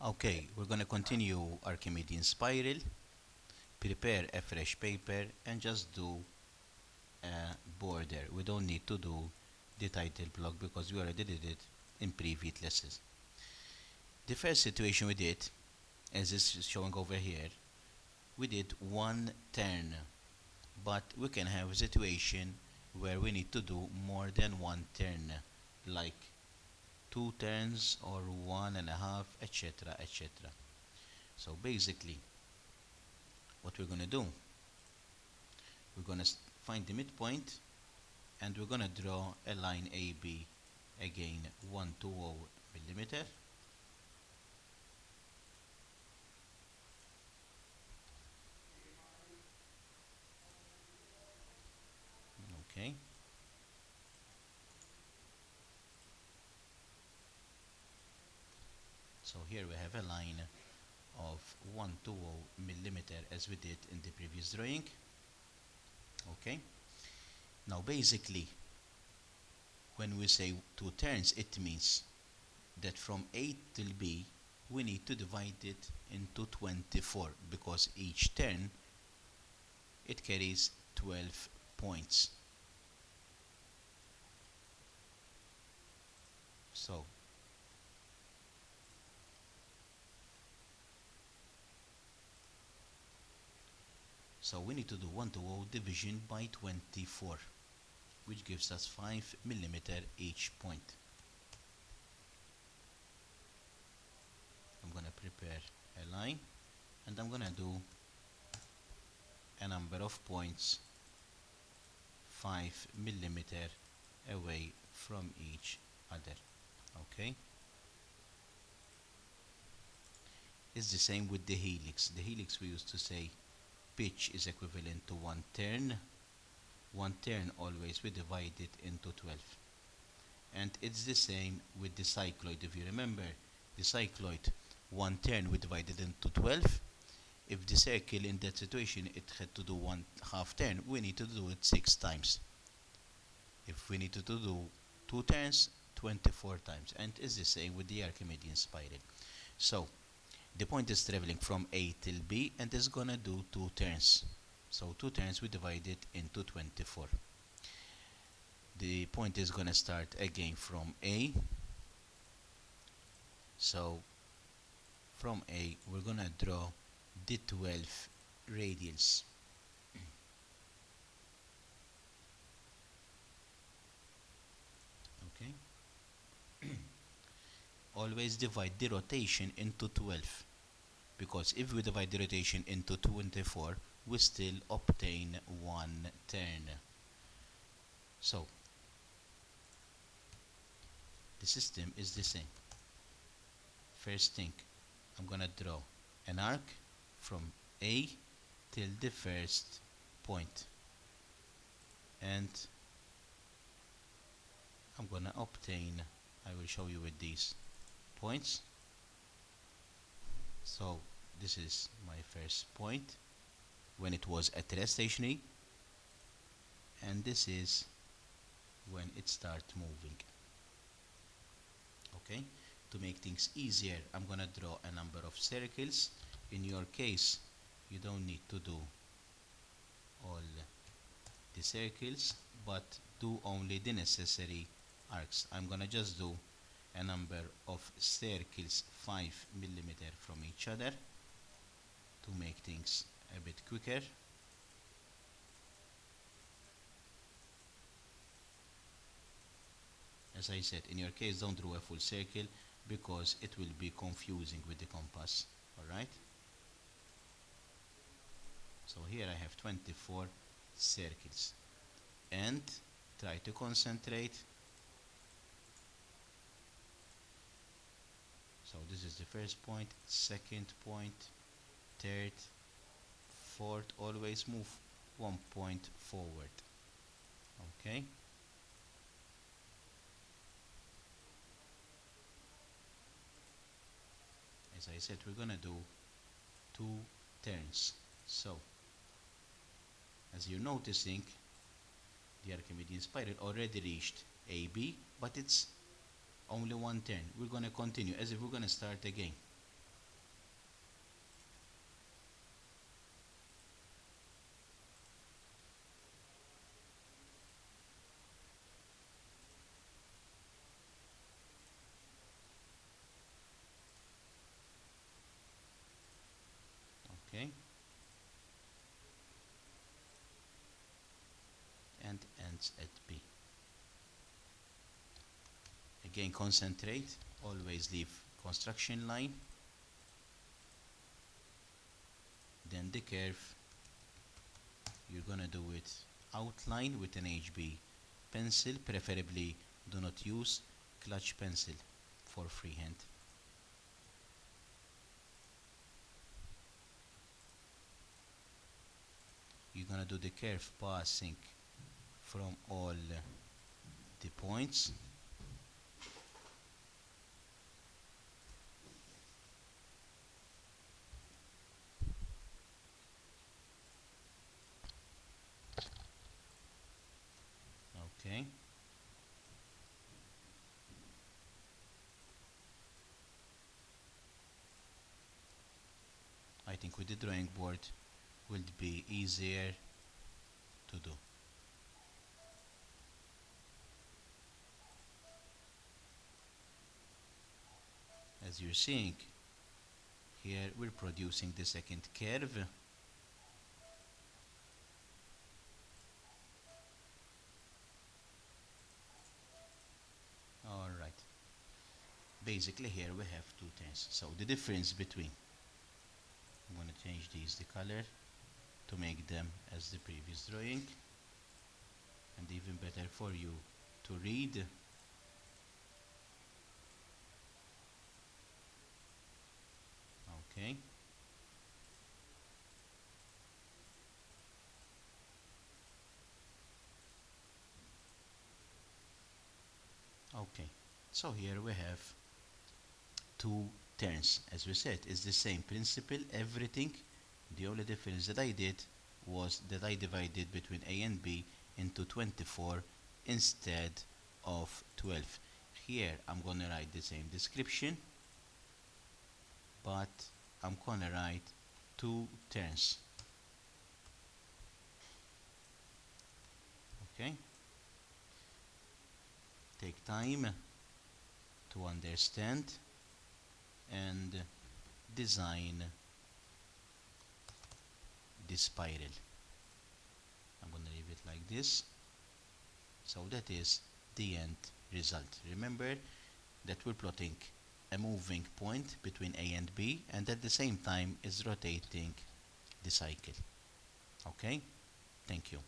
Okay, we're gonna continue Archimedean spiral, prepare a fresh paper and just do a border. We don't need to do the title block because we already did it in previous lessons. The first situation we did, as is showing over here, we did one turn, but we can have a situation where we need to do more than one turn, like two turns or one and a half, etc. etc. So basically, what we're gonna do, we're gonna find the midpoint and we're gonna draw a line AB again 120 millimeter. Okay, so here we have a line of 120 millimeter as we did in the previous drawing. Okay, now basically when we say two turns, it means that from A till B we need to divide it into 24 because each turn it carries 12 points. So we need to do 120 division by 24, which gives us 5 millimeter each point. I'm gonna prepare a line and I'm gonna do a number of points 5 millimeter away from each other. Okay, it's the same with the helix. The helix we used to say pitch is equivalent to one turn. One turn always we divide it into 12. And it's the same with the cycloid. If you remember the cycloid, one turn we divided into 12. If the circle in that situation it had to do one half turn, we need to do it 6 times. If we need to do 2 turns, 24 times. And it's the same with the Archimedean spiral. So the point is traveling from A till B and is gonna do 2 turns. So 2 turns we divide it into 24. The point is gonna start again from A. So from A we're gonna draw the 12 radials. Okay. Always divide the rotation into 12 because if we divide the rotation into 24 we still obtain one turn. So the system is the same. First thing, I'm gonna draw an arc from A till the first point and I'm gonna obtain, I will show you with these points. So this is my first point when it was at rest stationary and this is when it starts moving. Okay, to make things easier I'm gonna draw a number of circles. In your case you don't need to do all the circles but do only the necessary arcs. I'm gonna just do a number of circles 5 millimeter from each other to make things a bit quicker. As I said, in your case don't draw a full circle because it will be confusing with the compass. Alright, so here I have 24 circles and try to concentrate. So this is the first point, second point, third, fourth, always move 1 point forward. Okay, as I said we're gonna do 2 turns. So as you're noticing the Archimedean spiral already reached AB but it's only one turn. We're gonna continue as if we're gonna start again. points at B. Again, concentrate, always leave construction line, then the curve, you're gonna do it outline with an HB pencil, preferably do not use clutch pencil for freehand. You're gonna do the curve passing from all the points. Okay. I think with the drawing board will be easier to do. As you're seeing, here we're producing the second curve. Alright. Basically here we have two turns. So the difference between, I'm going to change these the color to make them as the previous drawing, and even better for you to read. Okay. Okay. So here we have two turns. As we said, it's the same principle, everything. The only difference that I did was that I divided between A and B into 24 instead of 12. Here I'm gonna write the same description, but I'm gonna write two turns. Okay? Take time to understand and design the spiral. I'm going to leave it like this. So that is the end result. Remember that we're plotting a moving point between A and B, and at the same time is rotating the cycle. Okay? Thank you.